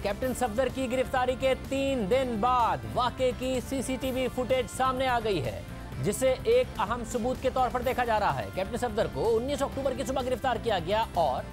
Captain Safdar की गिरफ्तारी के 3 दिन बाद वाकये की सीसीटीवी फुटेज सामने आ गई है, जिसे एक अहम सबूत के तौर पर देखा जा रहा है। कैप्टन सफदर को 19 अक्टूबर की सुबह गिरफ्तार किया गया और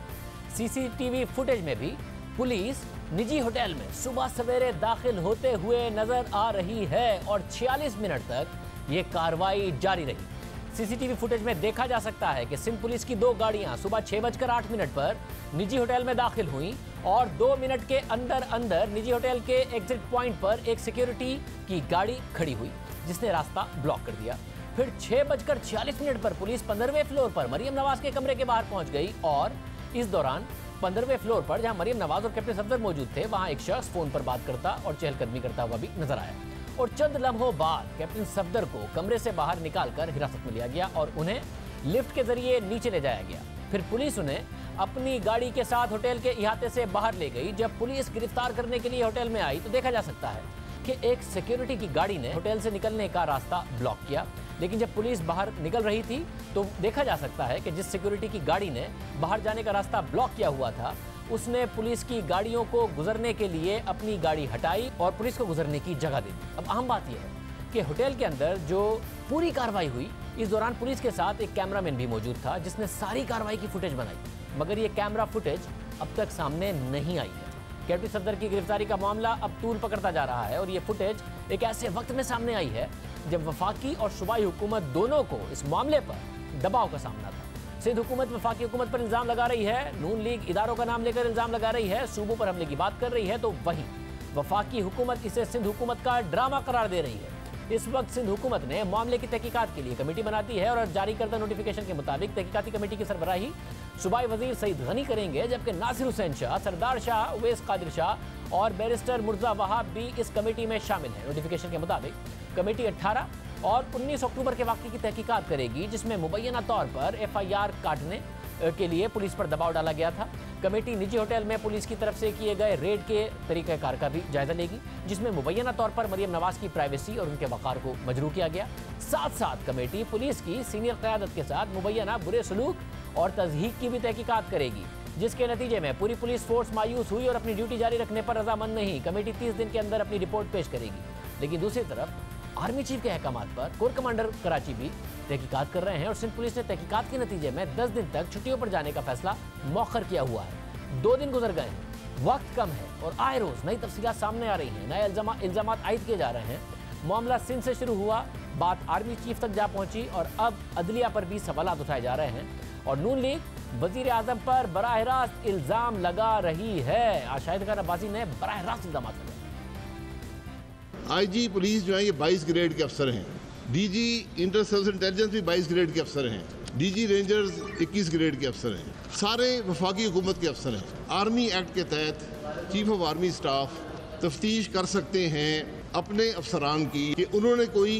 सीसीटीवी फुटेज में भी पुलिस निजी होटल में सुबह सवेरे दाखिल होते हुए नजर आ रही है और 46 मिनट तक ये कार्रवाई जारी रही। सीसीटीवी फुटेज में देखा जा सकता है कि सिंध पुलिस की 2 गाड़ियां सुबह 6:08 पर निजी होटल में दाखिल हुई और 2 मिनट के अंदर अंदर निजी होटल के एग्जिट पॉइंट पर एक सिक्योरिटी की गाड़ी खड़ी हुई, जिसने रास्ता ब्लॉक कर दिया। फिर 6:46 पर पुलिस 15वें फ्लोर पर मरियम नवाज के कमरे के बाहर पहुंच गई और इस दौरान 15वें फ्लोर पर जहां मरियम नवाज और कैप्टन सफदर मौजूद थे, वहां एक शख्स फोन पर बात करता और चहलकदमी करता हुआ भी नजर आया और चंद लम्हों बाद कैप्टन सफदर को कमरे से बाहर निकालकर हिरासत में लिया गया और उन्हें लिफ्ट के जरिए नीचे ले जाया गया। फिर पुलिस उन्हें अपनी गाड़ी के साथ होटल के इहाते से बाहर ले गई। जब पुलिस गिरफ्तार करने के लिए होटल में आई तो देखा जा सकता है कि एक सिक्योरिटी की गाड़ी ने होटल से निकलने का रास्ता ब्लॉक किया, लेकिन जब पुलिस बाहर निकल रही थी तो देखा जा सकता है कि जिस सिक्योरिटी की गाड़ी ने बाहर जाने का रास्ता ब्लॉक किया हुआ था, उसने पुलिस की गाड़ियों को गुजरने के लिए अपनी गाड़ी हटाई और पुलिस को गुजरने की जगह दे दी। अब अहम बात यह है कि होटल के अंदर जो पूरी कार्रवाई हुई, इस दौरान पुलिस के साथ एक कैमरामैन भी मौजूद था जिसने सारी कार्रवाई की फुटेज बनाई, मगर ये कैमरा फुटेज अब तक सामने नहीं आई है। कैप्टन सफदर की गिरफ्तारी का मामला अब तूल पकड़ता जा रहा है और ये फुटेज एक ऐसे वक्त में सामने आई है जब वफाकी और सूबाई हुकूमत दोनों को इस मामले पर दबाव का सामना था। सिंध हुकूमत वफाकी हुकूमत पर इल्जाम लगा रही है, नून लीग इदारों का नाम लेकर इल्जाम लगा रही है, सूबों पर हमले की बात कर रही है, तो वहीं वफाकी हुकूमत इसे सिंध हुकूमत का ड्रामा करार दे रही है। इस वक्त सिंध हुकूमत ने मामले की तहकीकात के लिए कमेटी बना दी है और जारी करदा नोटिफिकेशन के मुताबिक तहकीकाती कमेटी की सरबराही सूबाई वजीर सईद गनी करेंगे, जबकि नासिर हुसैन शाह, सरदार शाह, उवैस कादिर शाह और बैरिस्टर मुर्जा वहाब भी इस कमेटी में शामिल हैं। नोटिफिकेशन के मुताबिक कमेटी 18 और 19 अक्टूबर के वाक़ये की तहकीकात करेगी, जिसमें मुबैना तौर पर FIR काटने के लिए पुलिस पर दबाव डाला गया था। कमेटी निजी होटल में पुलिस की तरफ से किए गए रेड के तरीक़ाकार का भी जायजा लेगी, जिसमें मुबैना तौर पर मरियम नवाज की प्राइवेसी और उनके वक़ार को मजरू किया गया। साथ साथ कमेटी पुलिस की सीनियर क़यादत के साथ मुबैना बुरे सलूक और तज़हीक की भी तहकीकात करेगी, जिसके नतीजे में पूरी पुलिस फोर्स मायूस हुई और अपनी ड्यूटी जारी रखने पर रजामंद नहीं। कमेटी 30 दिन के अंदर अपनी रिपोर्ट पेश करेगी। लेकिन दूसरी तरफ आर्मी चीफ के अहकामात पर कोर कमांडर कराची भी तहकीकात कर रहे हैं और सिंध पुलिस ने तहकीकात के नतीजे में 10 दिन तक छुट्टियों पर जाने का फैसला मौखर किया हुआ है। 2 दिन गुजर गए हैं, वक्त कम है और आए रोज नई तफसीलात सामने आ रही हैं, नए इल्जाम आयद किए जा रहे हैं। मामला सिंध से शुरू हुआ, बात आर्मी चीफ तक जा पहुंची और अब अदलिया पर भी सवालात उठाए जा रहे हैं और नून लीग वजीर आजम पर बराह रास्त इल्जाम लगा रही है। शाहिद खान अब्बासी ने बराह रास्त इल्जाम लगाए। IG पुलिस जो है ये 22 ग्रेड के अफसर हैं, DG इंटर सर्विस इंटेलिजेंस भी 22 ग्रेड के अफसर हैं, DG रेंजर्स 21 ग्रेड के अफसर हैं, सारे वफाकी हुकूमत के अफसर हैं। आर्मी एक्ट के तहत चीफ ऑफ आर्मी स्टाफ तफ्तीश कर सकते हैं अपने अफसरान की कि उन्होंने कोई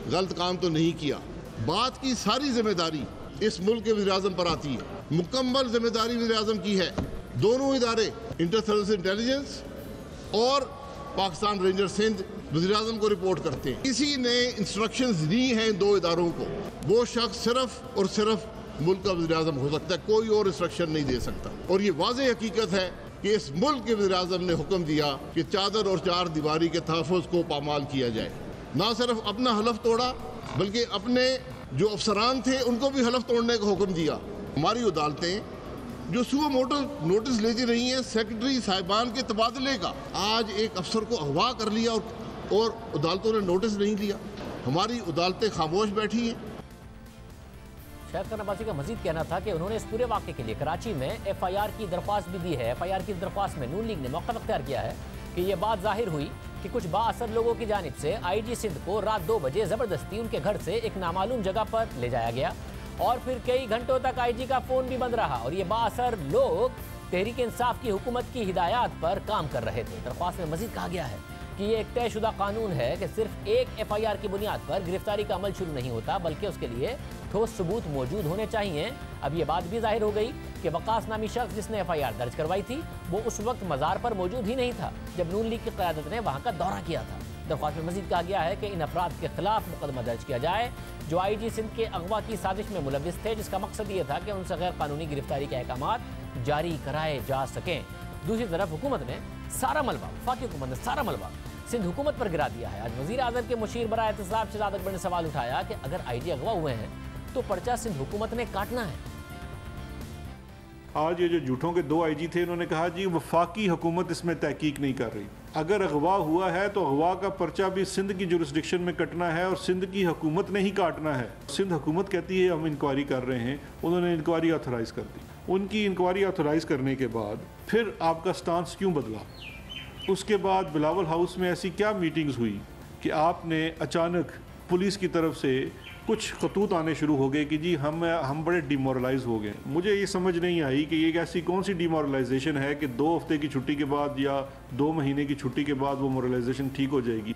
गलत काम तो नहीं किया। बात की सारी जिम्मेदारी इस मुल्क के वज़ीर-ए-आज़म पर आती है, मुकम्मल जिम्मेदारी वज़ीर-ए-आज़म की है। दोनों इदारे इंटर सर्विस इंटेलिजेंस और पाकिस्तान रेंजर सिंध वज़ीर-ए-आज़म को रिपोर्ट करते हैं। किसी ने इंस्ट्रक्शंस दी हैं 2 इदारों को, वो शख्स सिर्फ और सिर्फ मुल्क का वज़ीर-ए-आज़म हो सकता है, कोई और इंस्ट्रक्शन नहीं दे सकता। और ये वाज़ेह हकीकत है कि इस मुल्क के वज़ीर-ए-आज़म ने हुक्म दिया कि चादर और 4 दीवारी के तहफ़्फ़ुज़ को पामाल किया जाए। ना सिर्फ अपना हलफ तोड़ा बल्कि अपने जो अफसरान थे उनको भी हलफ तोड़ने का हुक्म दिया। हमारी अदालतें जो सुबह मोटर नोटिस लेती रही हैं सेक्रेटरी साहिबान के तबादले का, आज एक अफसर को अगवा कर लिया और अदालतों ने नोटिस नहीं लिया। हमारी अदालतें खामोश बैठी हैं। शाहिद खान अब्बासी का मजीद कहना था कि उन्होंने इस पूरे वाक़े के लिए कराची में FIR की दरख्वास्त भी दी है। FIR की दरख्वास्त में नून लीग ने मौक़िफ़ अख्तियार किया है कि यह बात जाहिर हुई कि कुछ बाअसर लोगों की जानिब से IG सिंध को रात 2 बजे ज़बरदस्ती उनके घर से एक नामालूम जगह पर ले जाया गया और फिर कई घंटों तक IG का फ़ोन भी बंद रहा और ये बाअसर लोग तहरीक इंसाफ की हुकूमत की हिदायत पर काम कर रहे थे। दरख्वास्त में मजीद कहा गया है कि ये एक तयशुदा कानून है कि सिर्फ एक FIR की बुनियाद पर गिरफ्तारी का अमल शुरू नहीं होता, बल्कि उसके लिए ठोस सबूत मौजूद होने चाहिए। अब ये बात भी जाहिर हो गई कि वकास नामी शख्स जिसने FIR दर्ज करवाई थी वो उस वक्त मज़ार पर मौजूद ही नहीं था जब नून लीग की क़यादत ने वहाँ का दौरा किया था। दरख्वास्त में मजीद कहा गया है कि इन अफराद के खिलाफ मुकदमा दर्ज किया जाए जो IG सिंध के अगवा की साजिश में मुलविस थे, जिसका मकसद ये था कि उनसे गैर कानूनी गिरफ्तारी के अहकामात जारी कराए जा सकें। दूसरी तरफ हुकूमत ने सारा मलबा वफाकी हुकूमत ने सारा मलबा सिंध हुकूमत पर गिरा दिया है। आज वजीर आजम के मुशीर बराए एहतसाब शहजाद अकबर ने सवाल उठाया कि अगर आईजी अगवा हुए हैं तो पर्चा सिंध हुकूमत ने काटना है। आज ये जो झूठों के 2 आईजी थे, इन्होंने कहा जी वफाकी हुकूमत इसमें तहकीक नहीं कर रही। अगर अगवा हुआ है तो अगवा का पर्चा भी सिंध की जुरिस्डिक्शन में कटना है और सिंध की हुकूमत ने ही काटना है। सिंध हुकूमत कहती है हम इंक्वायरी कर रहे हैं, उन्होंने इंक्वायरी ऑथोराइज़ कर दी। उनकी इंक्वायरी ऑथोराइज़ करने के बाद फिर आपका स्टांस क्यों बदला? उसके बाद बिलावल हाउस में ऐसी क्या मीटिंग्स हुई कि आपने अचानक पुलिस की तरफ से कुछ खतूत आने शुरू हो गए कि जी हम बड़े डिमोरलाइज हो गए। मुझे ये समझ नहीं आई कि ये ऐसी कौन सी डिमोरलाइजेशन है कि 2 हफ्ते की छुट्टी के बाद या 2 महीने की छुट्टी के बाद वो मोरलाइजेशन ठीक हो जाएगी।